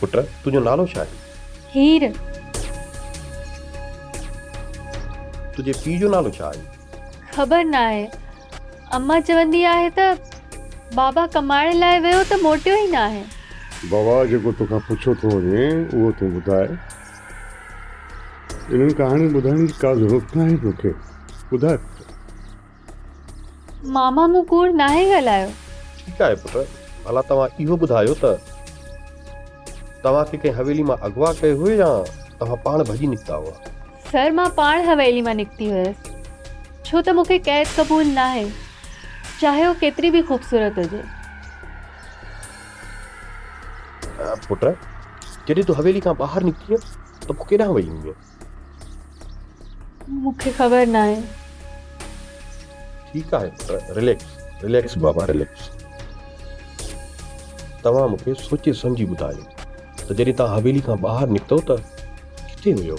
पुट तुंहिंजो नालो छा आहे? हीर। तुंहिंजे पीउ जो नालो छा आहे? ख़बर न आहे। अम्मा चवंदी आहे त बाबा कमाइण लाइ वियो त मोटियो ई न आहे। बाबा जेको तोखां पुछो थो वञे उहो तूं ॿुधाए। इन्हनि कहाणी ॿुधाइण जी का ज़रूरत न आहे तोखे। ॿुधाए। मामा मूं कूड़ नाहे ॻाल्हायो। ठीकु आहे पुट, भला तव्हां इहो ॿुधायो त तव्हांखे कंहिं हवेली मां अगवा कयो हुयो या तव्हां पाण भॼी निकिता हुआ? सर मां पाण हवेली मां निकिती हुयसि, छो त मूंखे क़ैद क़बूल न आहे, चाहे उहो केतिरी बि ख़ूबसूरत हुजे। पुट जॾहिं तूं हवेली खां ॿाहिरि निकिती त पोइ केॾांहुं वई हुई? मूंखे ख़बर न आहे। ठीकु आहे पुट, रिलैक्स बाबा रिलैक्स। तव्हां मूंखे सोचे सम्झी ॿुधायो त जॾहिं तव्हां हवेली खां ॿाहिरि निकितो त किथे हुयो?